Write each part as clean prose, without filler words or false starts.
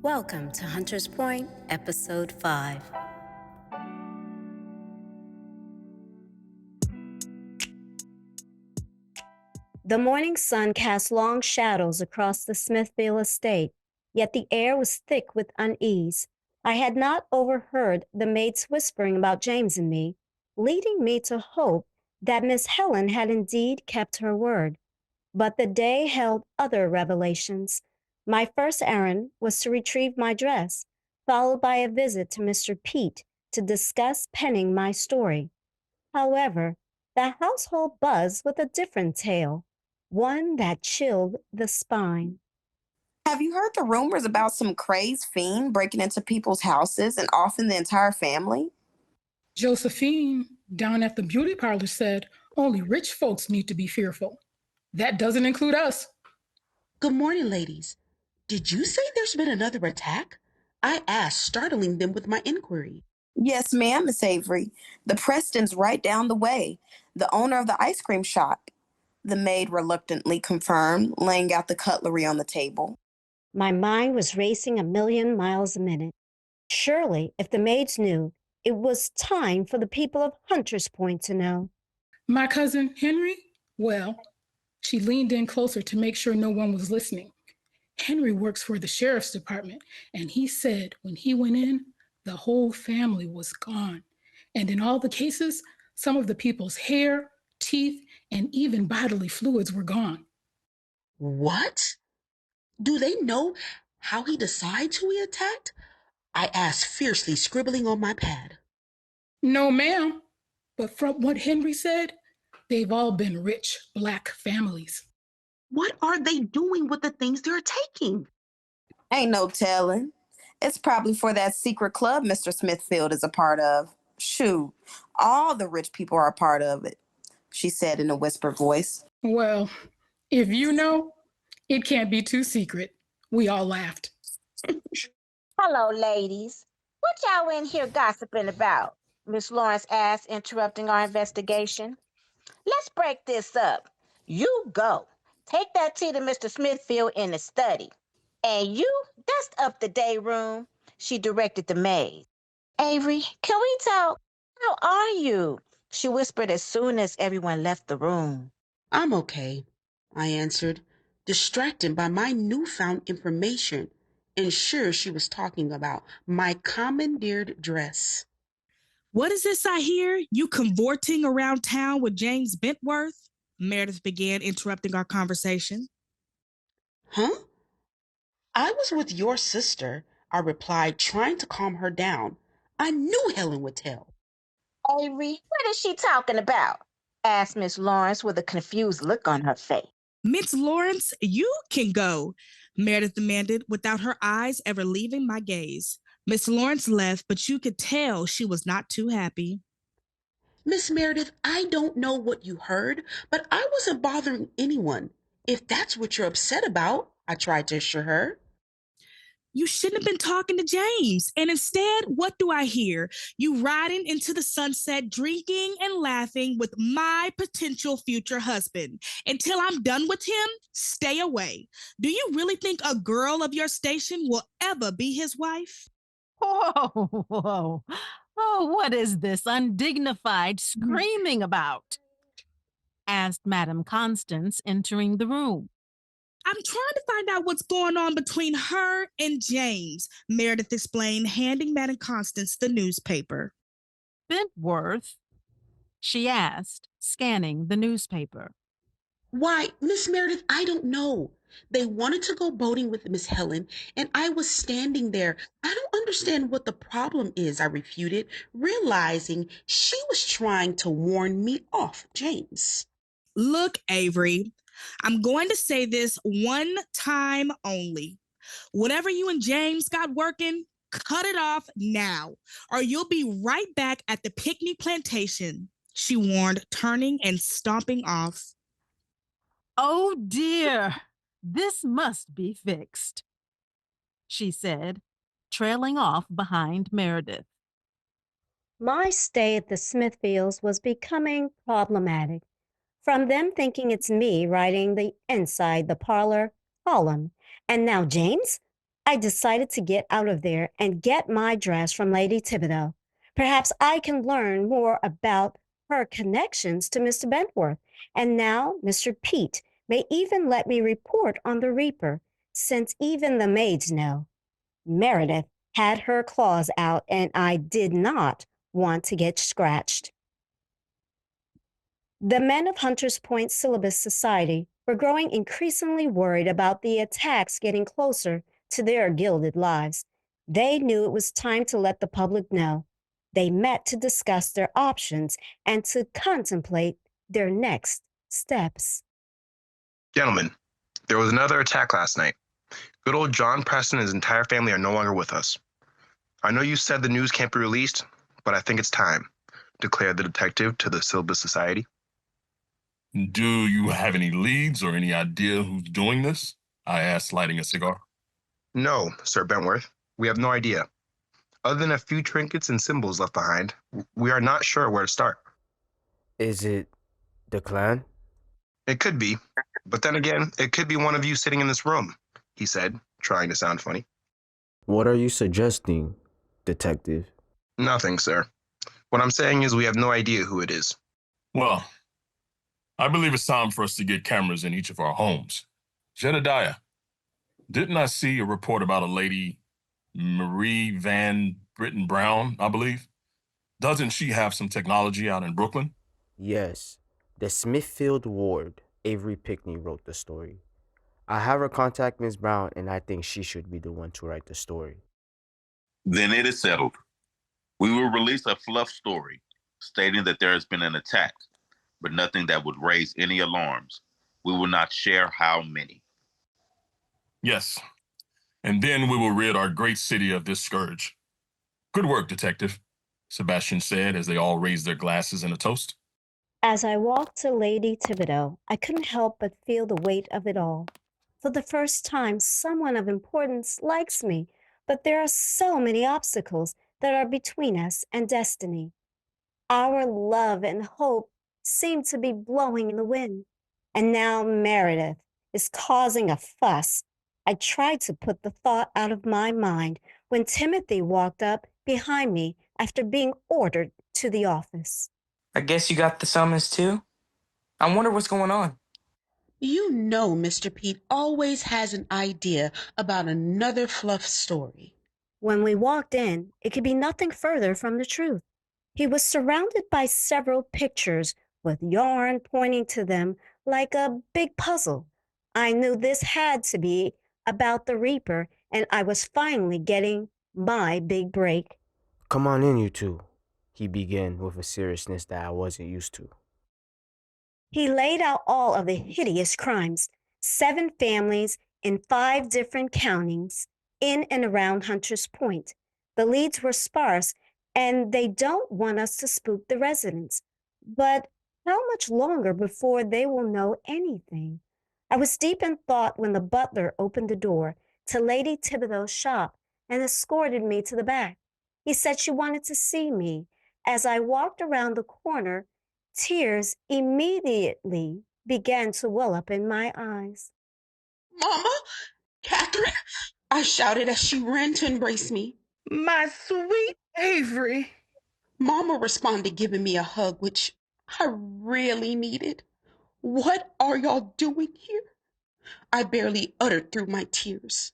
Welcome to Hunter's Point, Episode 5. The morning sun cast long shadows across the Smithfield estate, yet the air was thick with unease. I had not overheard the maids whispering about James and me, leading me to hope that Miss Helen had indeed kept her word. But the day held other revelations. My first errand was to retrieve my dress, followed by a visit to Mr. Pete to discuss penning my story. However, the household buzzed with a different tale, one that chilled the spine. Have you heard the rumors about some crazed fiend breaking into people's houses and offing the entire family? Josephine down at the beauty parlor said only rich folks need to be fearful. That doesn't include us. Good morning, ladies. Did you say there's been another attack? I asked, startling them with my inquiry. Yes, ma'am, Miss Avery. The Preston's right down the way, the owner of the ice cream shop. The maid reluctantly confirmed, laying out the cutlery on the table. My mind was racing a million miles a minute. Surely, if the maids knew, it was time for the people of Hunter's Point to know. My cousin Henry? Well, she leaned in closer to make sure no one was listening. Henry works for the sheriff's department, and he said when he went in, the whole family was gone. And in all the cases, some of the people's hair, teeth, and even bodily fluids were gone. What? Do they know how he decides who he attacked? I asked fiercely, scribbling on my pad. No, ma'am. But from what Henry said, they've all been rich Black families. What are they doing with the things they're taking? Ain't no telling. It's probably for that secret club Mr. Smithfield is a part of. Shoot, all the rich people are a part of it, she said in a whispered voice. Well, if you know, it can't be too secret. We all laughed. Hello, ladies. What y'all in here gossiping about? Miss Lawrence asked, interrupting our investigation. Let's break this up. You go. Take that tea to Mr. Smithfield in the study. And you, dust up the day room, she directed the maid. Avery, can we talk? How are you? She whispered as soon as everyone left the room. I'm okay, I answered, distracted by my newfound information, and sure she was talking about my commandeered dress. What is this I hear? You cavorting around town with James Bentworth? Meredith began, interrupting our conversation. Huh? I was with your sister, I replied, trying to calm her down. I knew Helen would tell. Avery, what is she talking about? Asked Miss Lawrence with a confused look on her face. Miss Lawrence, you can go, Meredith demanded, without her eyes ever leaving my gaze. Miss Lawrence left, but you could tell she was not too happy. Miss Meredith, I don't know what you heard, but I wasn't bothering anyone. If that's what you're upset about, I tried to assure her. You shouldn't have been talking to James. And instead, what do I hear? You riding into the sunset, drinking and laughing with my potential future husband. Until I'm done with him, stay away. Do you really think a girl of your station will ever be his wife? Whoa, whoa. Oh, what is this undignified screaming about? Asked Madame Constance, entering the room. I'm trying to find out what's going on between her and James, Meredith explained, handing Madame Constance the newspaper. Bentworth? She asked, scanning the newspaper. Why, Miss Meredith, I don't know. They wanted to go boating with Miss Helen, and I was standing there. I don't understand what the problem is, I refuted, realizing she was trying to warn me off James. Look, Avery, I'm going to say this one time only. Whatever you and James got working, cut it off now, or you'll be right back at the picnic plantation, she warned, turning and stomping off. Oh dear, this must be fixed, she said, trailing off behind Meredith. My stay at the Smithfields was becoming problematic. From them thinking it's me writing the inside the parlor column. And now James? I decided to get out of there and get my dress from Lady Thibodeau. Perhaps I can learn more about her connections to Mr. Bentworth. And now Mr. Pete may even let me report on the Reaper, since even the maids know. Meredith had her claws out, and I did not want to get scratched. The men of Hunters Point Syllabus Society were growing increasingly worried about the attacks getting closer to their gilded lives. They knew it was time to let the public know. They met to discuss their options and to contemplate their next steps. Gentlemen, there was another attack last night. Good old John Preston and his entire family are no longer with us. I know you said the news can't be released, but I think it's time, declared the detective to the Syllabus Society. Do you have any leads or any idea who's doing this? I asked, lighting a cigar. No, Sir Bentworth. We have no idea. Other than a few trinkets and symbols left behind, we are not sure where to start. Is it the clan? It could be, but then again, it could be one of you sitting in this room, he said, trying to sound funny. What are you suggesting, detective? Nothing, sir. What I'm saying is we have no idea who it is. Well, I believe it's time for us to get cameras in each of our homes. Jedediah, didn't I see a report about a lady, Marie Van Britton Brown, I believe? Doesn't she have some technology out in Brooklyn? Yes. The Smithfield ward, Avery Pickney wrote the story. I have her contact Miss Brown, and I think she should be the one to write the story. Then it is settled. We will release a fluff story stating that there has been an attack, but nothing that would raise any alarms. We will not share how many. Yes. And then we will rid our great city of this scourge. Good work, detective, Sebastian said as they all raised their glasses in a toast. As I walked to Lady Thibodeau, I couldn't help but feel the weight of it all. For the first time, someone of importance likes me, but there are so many obstacles that are between us and destiny. Our love and hope seem to be blowing in the wind. And now Meredith is causing a fuss. I tried to put the thought out of my mind when Timothy walked up behind me after being ordered to the office. I guess you got the summons too? I wonder what's going on. You know Mr. Pete always has an idea about another fluff story. When we walked in, it could be nothing further from the truth. He was surrounded by several pictures with yarn pointing to them like a big puzzle. I knew this had to be about the Reaper, and I was finally getting my big break. Come on in, you two, he began with a seriousness that I wasn't used to. He laid out all of the hideous crimes, 7 families in 5 different counties in and around Hunters Point. The leads were sparse, and they don't want us to spook the residents. But how much longer before they will know anything? I was deep in thought when the butler opened the door to Lady Thibodeau's shop and escorted me to the back. He said she wanted to see me. As I walked around the corner, tears immediately began to well up in my eyes. Mama, Catherine, I shouted as she ran to embrace me. My sweet Avery. Mama responded, giving me a hug, which I really needed. What are y'all doing here? I barely uttered through my tears.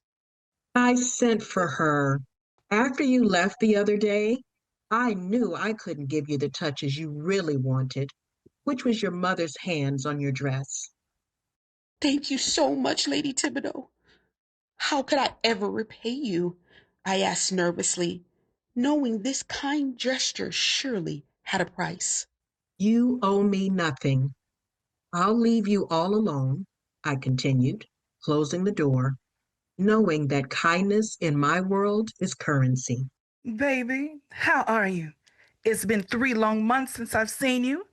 I sent for her. After you left the other day, I knew I couldn't give you the touches you really wanted, which was your mother's hands on your dress. Thank you so much, Lady Thibodeau. How could I ever repay you? I asked nervously, knowing this kind gesture surely had a price. You owe me nothing. I'll leave you all alone, I continued, closing the door, knowing that kindness in my world is currency. Baby, how are you? It's been 3 long months since I've seen you.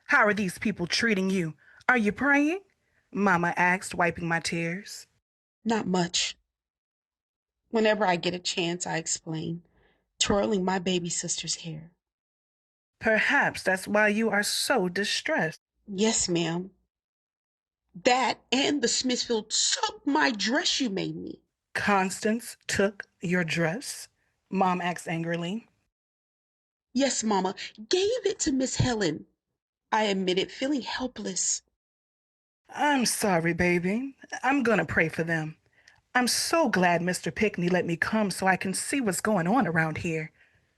How are these people treating you? Are you praying? Mama asked, wiping my tears. Not much. Whenever I get a chance, I explain, twirling my baby sister's hair. Perhaps that's why you are so distressed. Yes, ma'am. That and the Smithfield took my dress you made me. Constance took your dress? Mom asked angrily. Yes, Mama, gave it to Miss Helen. I admitted, feeling helpless. I'm sorry, baby. I'm gonna pray for them. I'm so glad Mr. Pickney let me come so I can see what's going on around here,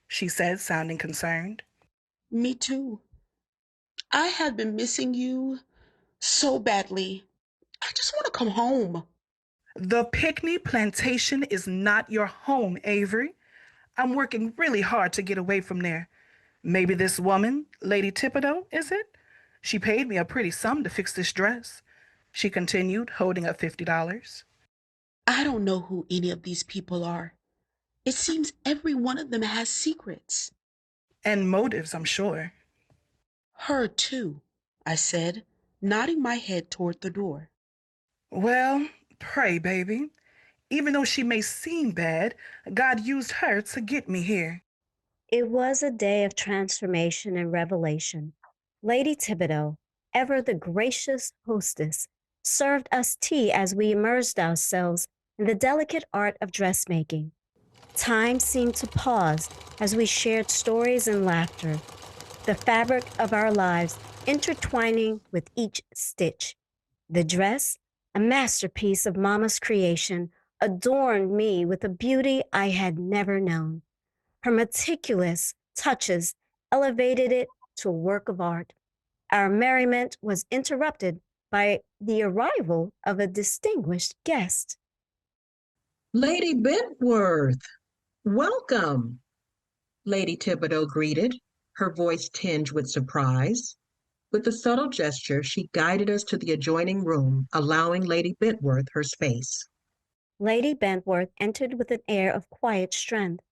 she said, sounding concerned. Me too. I have been missing you so badly. I just want to come home. The Pickney plantation is not your home, Avery. I'm working really hard to get away from there. Maybe this woman, Lady Thibodeau, is it? She paid me a pretty sum to fix this dress, she continued, holding up $50. I don't know who any of these people are. It seems every one of them has secrets. And motives, I'm sure. Her too, I said, nodding my head toward the door. Well, pray, baby. Even though she may seem bad, God used her to get me here. It was a day of transformation and revelation. Lady Thibodeau, ever the gracious hostess, served us tea as we immersed ourselves in the delicate art of dressmaking. Time seemed to pause as we shared stories and laughter, the fabric of our lives intertwining with each stitch. The dress, a masterpiece of Mama's creation, adorned me with a beauty I had never known. Her meticulous touches elevated it to a work of art. Our merriment was interrupted by the arrival of a distinguished guest. Lady Bentworth, welcome, Lady Thibodeau greeted, her voice tinged with surprise. With a subtle gesture, she guided us to the adjoining room, allowing Lady Bentworth her space. Lady Bentworth entered with an air of quiet strength.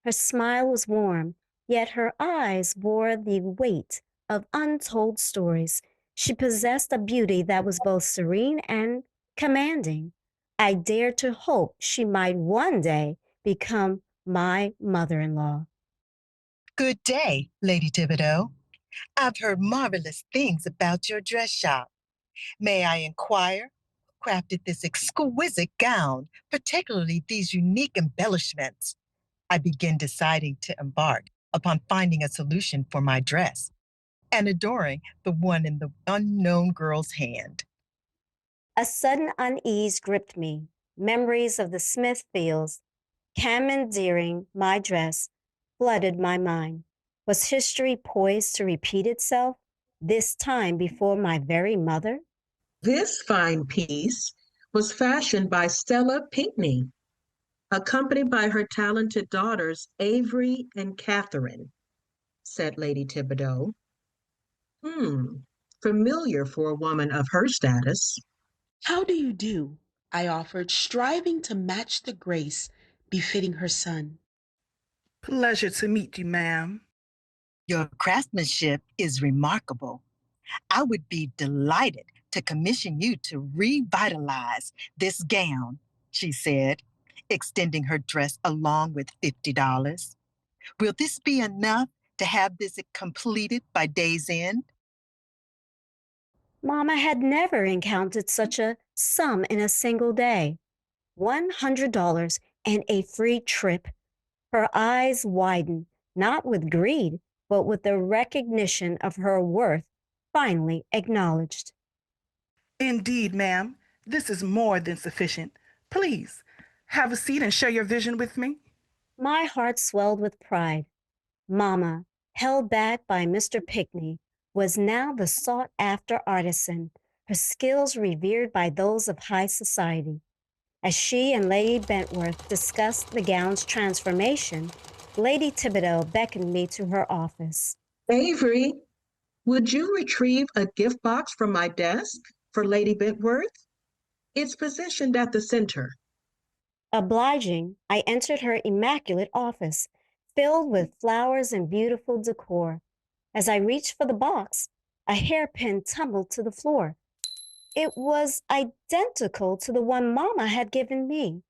Her smile was warm, yet her eyes bore the weight of untold stories. She possessed a beauty that was both serene and commanding. I dared to hope she might one day become my mother-in-law. Good day, Lady Thibodeau. I've heard marvelous things about your dress shop. May I inquire who crafted this exquisite gown, particularly these unique embellishments? I begin deciding to embark upon finding a solution for my dress and adoring the one in the unknown girl's hand. A sudden unease gripped me. Memories of the Smithfields commandeering my dress flooded my mind. Was history poised to repeat itself, this time before my very mother? This fine piece was fashioned by Stella Pinkney, accompanied by her talented daughters, Avery and Catherine, said Lady Thibodeau. Hmm, familiar for a woman of her status. How do you do? I offered, striving to match the grace befitting her son. Pleasure to meet you, ma'am. Your craftsmanship is remarkable. I would be delighted to commission you to revitalize this gown, she said, extending her dress along with $50. Will this be enough to have this completed by day's end? Mama had never encountered such a sum in a single day. $100 and a free trip. Her eyes widened, not with greed, but with the recognition of her worth finally acknowledged. Indeed, ma'am, this is more than sufficient. Please, have a seat and share your vision with me. My heart swelled with pride. Mama, held back by Mr. Pickney, was now the sought-after artisan, her skills revered by those of high society. As she and Lady Bentworth discussed the gown's transformation, Lady Thibodeau beckoned me to her office. Avery, would you retrieve a gift box from my desk for Lady Bentworth? It's positioned at the center. Obliging, I entered her immaculate office, filled with flowers and beautiful decor. As I reached for the box, a hairpin tumbled to the floor. It was identical to the one Mama had given me.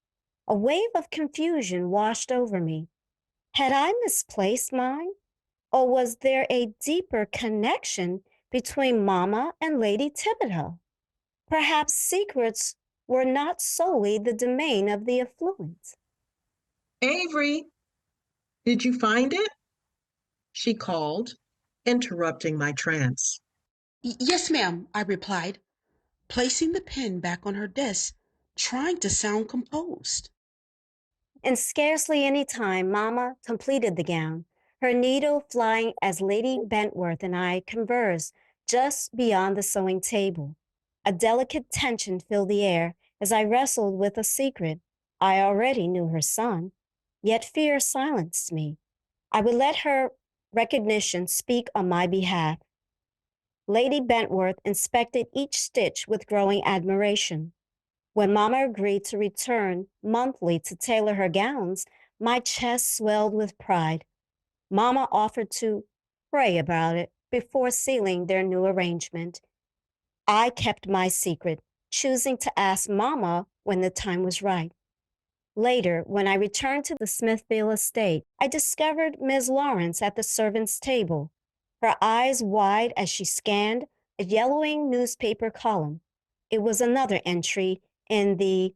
A wave of confusion washed over me. Had I misplaced mine? Or was there a deeper connection between Mama and Lady Thibodeau. Perhaps secrets were not solely the domain of the affluent. Avery, did you find it? She called, interrupting my trance. Yes, ma'am, I replied, placing the pen back on her desk, trying to sound composed. In scarcely any time, Mamma completed the gown, her needle flying as Lady Bentworth and I conversed just beyond the sewing table. A delicate tension filled the air as I wrestled with a secret. I already knew her son, yet fear silenced me. I would let her recognition speak on my behalf. Lady Bentworth inspected each stitch with growing admiration. When Mama agreed to return monthly to tailor her gowns, my chest swelled with pride. Mama offered to pray about it before sealing their new arrangement. I kept my secret, choosing to ask Mama when the time was right. Later, when I returned to the Smithfield estate, I discovered Miss Lawrence at the servants' table, her eyes wide as she scanned a yellowing newspaper column. It was another entry in the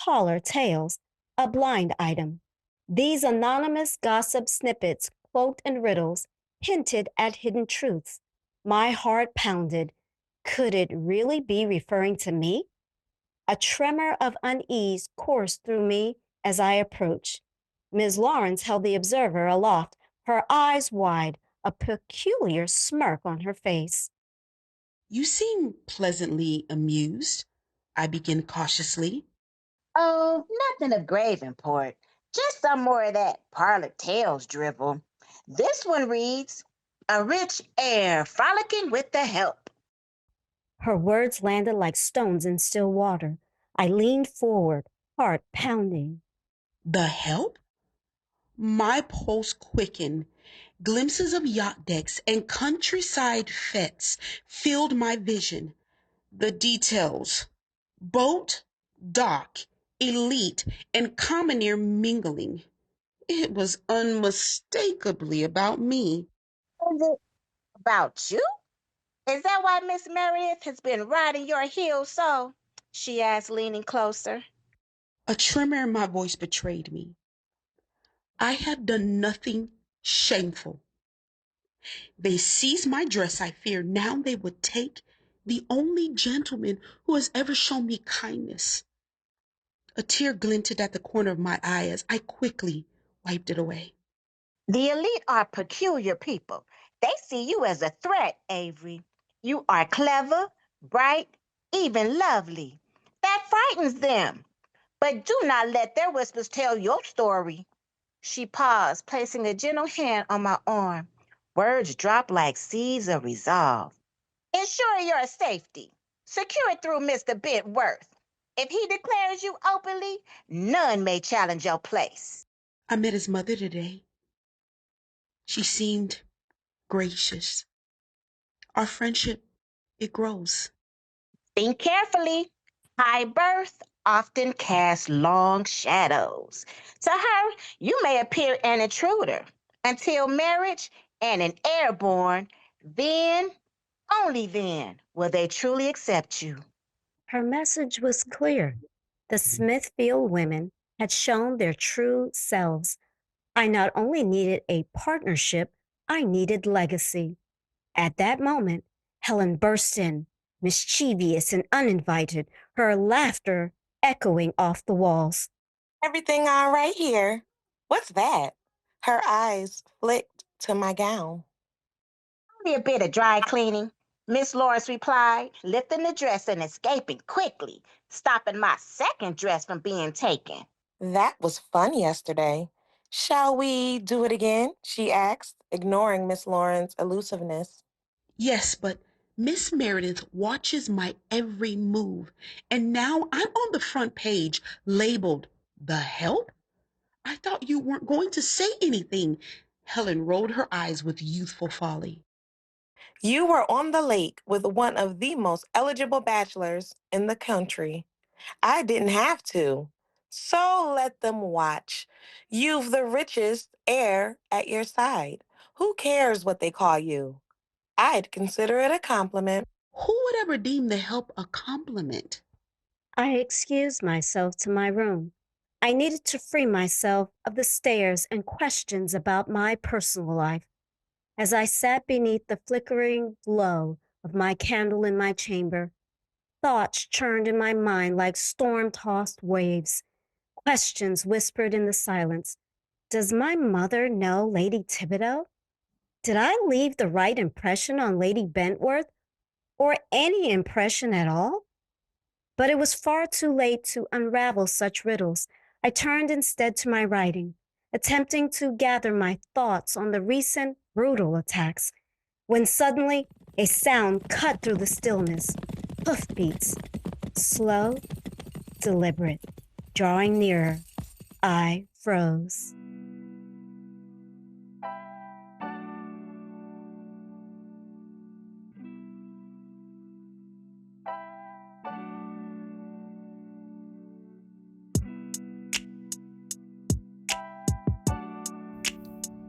Parlor Tales, a blind item. These anonymous gossip snippets, cloaked in riddles, hinted at hidden truths. My heart pounded. Could it really be referring to me? A tremor of unease coursed through me as I approached. Miss Lawrence held the Observer aloft, her eyes wide, a peculiar smirk on her face. You seem pleasantly amused, I began cautiously. Oh, nothing of grave import. Just some more of that parlor tales dribble. This one reads, A rich heir frolicking with the help. Her words landed like stones in still water. I leaned forward, heart pounding. The help? My pulse quickened. Glimpses of yacht decks and countryside fetes filled my vision. The details: boat, dock, elite, and commoner mingling. It was unmistakably about me. Is it about you? Is that why Miss Meredith has been riding your heels so? She asked, leaning closer. A tremor in my voice betrayed me. I have done nothing shameful. They seized my dress, I feared. Now they would take the only gentleman who has ever shown me kindness. A tear glinted at the corner of my eye as I quickly wiped it away. The elite are peculiar people. They see you as a threat, Avery. You are clever, bright, even lovely. That frightens them. But do not let their whispers tell your story. She paused, placing a gentle hand on my arm. Words dropped like seeds of resolve. Ensure your safety. Secure it through Mr. Bentworth. If he declares you openly, none may challenge your place. I met his mother today. She seemed gracious. Our friendship, it grows. Think carefully. High birth often casts long shadows. To her, you may appear an intruder until marriage and an heir born. Then, only then, will they truly accept you. Her message was clear. The Smithfield women had shown their true selves. I not only needed a partnership, I needed legacy. At that moment, Helen burst in, mischievous and uninvited, her laughter echoing off the walls. Everything on right here. What's that? Her eyes flicked to my gown. Only a bit of dry cleaning, Miss Lawrence replied, lifting the dress and escaping quickly, stopping my second dress from being taken. That was fun yesterday. Shall we do it again? She asked, ignoring Miss Lauren's elusiveness. Yes, but Miss Meredith watches my every move, and now I'm on the front page labeled The Help? I thought you weren't going to say anything. Helen rolled her eyes with youthful folly. You were on the lake with one of the most eligible bachelors in the country. I didn't have to. So let them watch. You've the richest heir at your side. Who cares what they call you? I'd consider it a compliment. Who would ever deem the help a compliment? I excused myself to my room. I needed to free myself of the stares and questions about my personal life. As I sat beneath the flickering glow of my candle in my chamber, thoughts churned in my mind like storm-tossed waves. Questions whispered in the silence. Does my mother know Lady Thibodeau? Did I leave the right impression on Lady Bentworth, or any impression at all? But it was far too late to unravel such riddles. I turned instead to my writing, attempting to gather my thoughts on the recent brutal attacks, when suddenly a sound cut through the stillness. Hoofbeats, slow, deliberate, drawing nearer. I froze.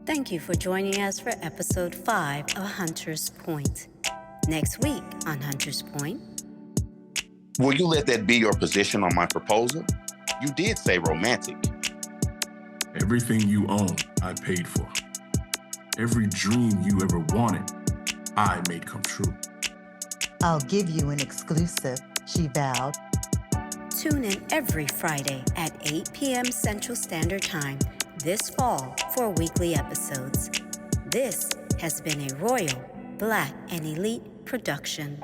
Thank you for joining us for episode 5 of Hunter's Point. Next week on Hunter's Point. Will you let that be your position on my proposal? You did say romantic. Everything you own, I paid for. Every dream you ever wanted, I made come true. I'll give you an exclusive, she vowed. Tune in every Friday at 8 p.m. Central Standard Time this fall for weekly episodes. This has been a Royal Black and Elite production.